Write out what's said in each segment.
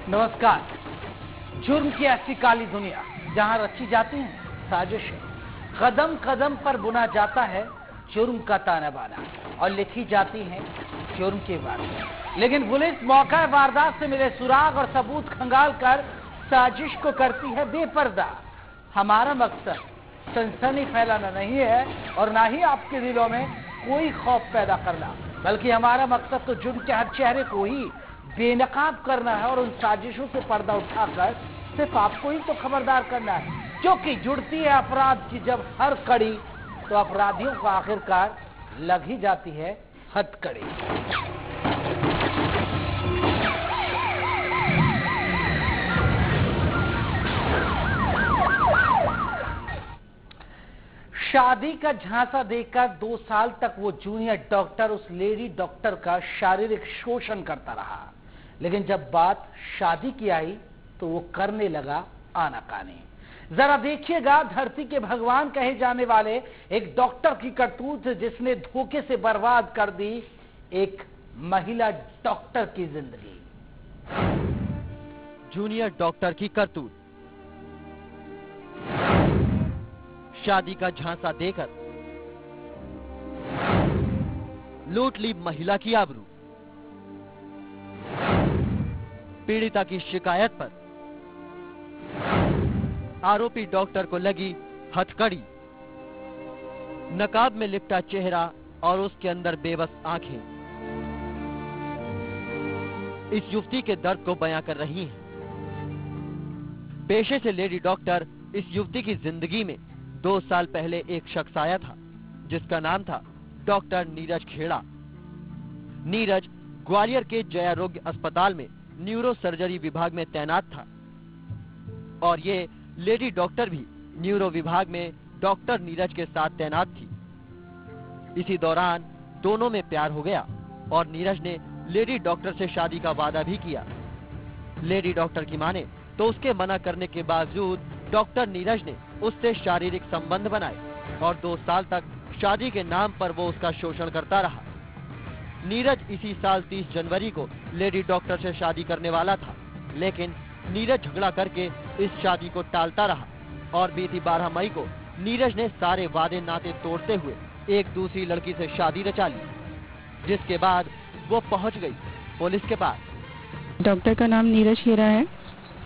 नमस्कार। जुर्म की ऐसी काली दुनिया जहां रची जाती है साजिशें, कदम कदम पर बुना जाता है जुर्म का ताना बाना और लिखी जाती है जुर्म की बात। लेकिन पुलिस मौका वारदात से मिले सुराग और सबूत खंगाल कर साजिश को करती है बेपर्दा। हमारा मकसद सनसनी फैलाना नहीं है और ना ही आपके दिलों में कोई खौफ पैदा करना, बल्कि हमारा मकसद तो जुर्म के हर चेहरे को ही बेनकाब करना है और उन साजिशों से पर्दा उठाकर सिर्फ आपको ही तो खबरदार करना है, जो कि जुड़ती है अपराध की जब हर कड़ी, तो अपराधियों को आखिरकार लग ही जाती है हथकड़ी। शादी का झांसा देकर 2 साल तक वो जूनियर डॉक्टर उस लेडी डॉक्टर का शारीरिक शोषण करता रहा, लेकिन जब बात शादी की आई तो वो करने लगा आनाकानी। जरा देखिएगा धरती के भगवान कहे जाने वाले एक डॉक्टर की करतूत, जिसने धोखे से बर्बाद कर दी एक महिला डॉक्टर की जिंदगी। जूनियर डॉक्टर की करतूत। शादी का झांसा देकर लूट ली महिला की आबरू। पीड़िता की शिकायत पर आरोपी डॉक्टर को लगी हथकड़ी। नकाब में लिपटा चेहरा और उसके अंदर बेबस आंखें इस युवती के दर्द को बयां कर रही हैं। पेशे से लेडी डॉक्टर इस युवती की जिंदगी में 2 साल पहले एक शख्स आया था, जिसका नाम था डॉक्टर नीरज खेड़ा। नीरज ग्वालियर के जयारोग्य अस्पताल में न्यूरो सर्जरी विभाग में तैनात था और ये लेडी डॉक्टर भी न्यूरो विभाग में डॉक्टर नीरज के साथ तैनात थी। इसी दौरान दोनों में प्यार हो गया और नीरज ने लेडी डॉक्टर से शादी का वादा भी किया। लेडी डॉक्टर की माने तो उसके मना करने के बावजूद डॉक्टर नीरज ने उससे शारीरिक संबंध बनाए और 2 साल तक शादी के नाम पर वो उसका शोषण करता रहा। नीरज इसी साल 30 जनवरी को लेडी डॉक्टर से शादी करने वाला था, लेकिन नीरज झगड़ा करके इस शादी को टालता रहा और बीती 12 मई को नीरज ने सारे वादे नाते तोड़ते हुए एक दूसरी लड़की से शादी रचा ली, जिसके बाद वो पहुंच गई पुलिस के पास। डॉक्टर का नाम नीरज खेड़ा है।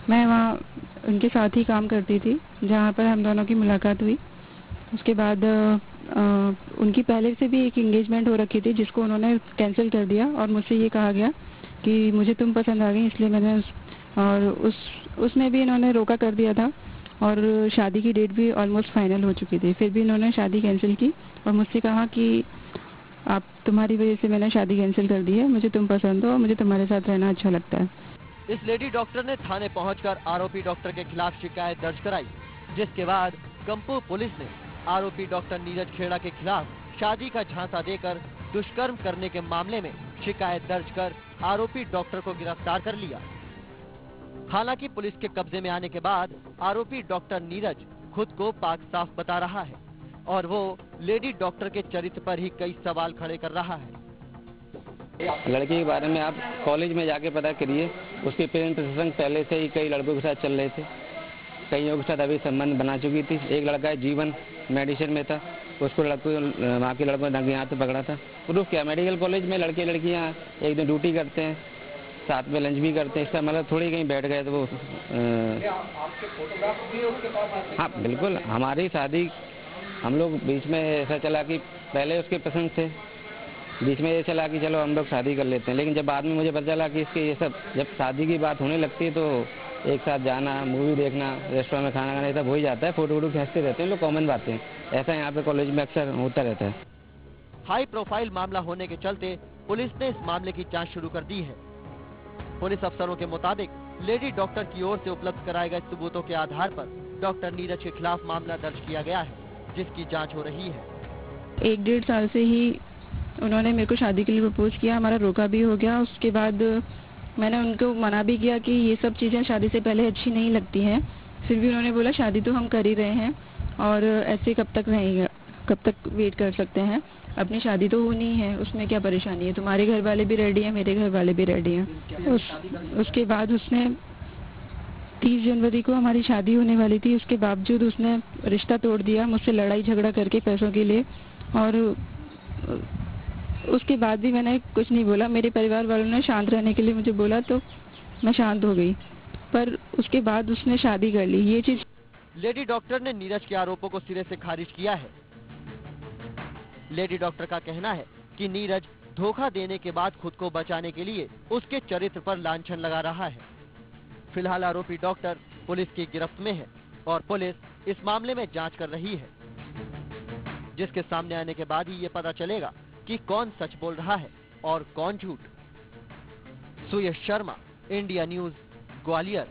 मैं वहाँ उनके साथ ही काम करती थी जहाँ पर हम दोनों की मुलाकात हुई। उसके बाद उनकी पहले से भी एक एंगेजमेंट हो रखी थी, जिसको उन्होंने कैंसिल कर दिया और मुझसे ये कहा गया कि मुझे तुम पसंद आ गई, इसलिए मैंने उसमें भी इन्होंने रोका कर दिया था और शादी की डेट भी ऑलमोस्ट फाइनल हो चुकी थी। फिर भी इन्होंने शादी कैंसिल की और मुझसे कहा कि आप तुम्हारी वजह से मैंने शादी कैंसिल कर दी है, मुझे तुम पसंद हो और मुझे तुम्हारे साथ रहना अच्छा लगता है। इस लेडी डॉक्टर ने थाने पहुंचकर आरोपी डॉक्टर के खिलाफ शिकायत दर्ज कराई, जिसके बाद कंपू पुलिस ने आरोपी डॉक्टर नीरज खेड़ा के खिलाफ शादी का झांसा देकर दुष्कर्म करने के मामले में शिकायत दर्ज कर आरोपी डॉक्टर को गिरफ्तार कर लिया। हालांकि पुलिस के कब्जे में आने के बाद आरोपी डॉक्टर नीरज खुद को पाक साफ बता रहा है और वो लेडी डॉक्टर के चरित्र पर ही कई सवाल खड़े कर रहा है। लड़की के बारे में आप कॉलेज में जाके पता करिए, उसके पेरेंट्स संग पहले से ही कई लड़कों के साथ चल रहे थे, कईयों के साथ अभी संबंध बना चुकी थी। एक लड़का जीवन मेडिसिन में था, उसको वहाँ के लड़कों ने हाथ पकड़ा था। प्रूफ क्या, मेडिकल कॉलेज में लड़के लड़कियाँ एक दिन ड्यूटी करते हैं, साथ में लंच भी करते हैं, इसका मतलब थोड़ी कहीं बैठ गए तो वो हाँ बिल्कुल। हमारी शादी हम लोग बीच में ऐसा चला कि पहले उसके पसंद थे, बीच में ये चला कि चलो हम लोग शादी कर लेते हैं, लेकिन जब बाद में मुझे पता चला कि इसके ये सब जब शादी की बात होने लगती है तो एक साथ जाना, मूवी देखना, रेस्टोरेंट में खाना खाना ये सब हो ही जाता है। फोटो वोटो खींचते रहते हैं लोग, कॉमन बातें, ऐसा यहाँ पे कॉलेज में अक्सर होता रहता है। हाई प्रोफाइल मामला होने के चलते पुलिस ने इस मामले की जांच शुरू कर दी है। पुलिस अफसरों के मुताबिक लेडी डॉक्टर की ओर से उपलब्ध कराए गए सबूतों के आधार पर डॉक्टर नीरज के खिलाफ मामला दर्ज किया गया है, जिसकी जाँच हो रही है। 1-1.5 साल से ही उन्होंने मेरे को शादी के लिए प्रपोज किया, हमारा रोका भी हो गया। उसके बाद मैंने उनको मना भी किया कि ये सब चीज़ें शादी से पहले अच्छी नहीं लगती हैं। फिर भी उन्होंने बोला शादी तो हम कर ही रहे हैं और ऐसे कब तक रहेंगे, कब तक वेट कर सकते हैं, अपनी शादी तो होनी है, उसमें क्या परेशानी है, तुम्हारे घर वाले भी रेडी हैं, मेरे घर वाले भी रेडी हैं। उसके बाद उसने 30 जनवरी को हमारी शादी होने वाली थी, उसके बावजूद उसने रिश्ता तोड़ दिया मुझसे, लड़ाई झगड़ा करके पैसों के लिए। और उसके बाद भी मैंने कुछ नहीं बोला। मेरे परिवार वालों ने शांत रहने के लिए मुझे बोला तो मैं शांत हो गई, पर उसके बाद उसने शादी कर ली। ये चीज लेडी डॉक्टर ने नीरज के आरोपों को सिरे से खारिज किया है। लेडी डॉक्टर का कहना है कि नीरज धोखा देने के बाद खुद को बचाने के लिए उसके चरित्र पर लांछन लगा रहा है। फिलहाल आरोपी डॉक्टर पुलिस की गिरफ्त में है और पुलिस इस मामले में जांच कर रही है, जिसके सामने आने के बाद ही ये पता चलेगा कि कौन सच बोल रहा है और कौन झूठ। सुयश शर्मा, इंडिया न्यूज, ग्वालियर।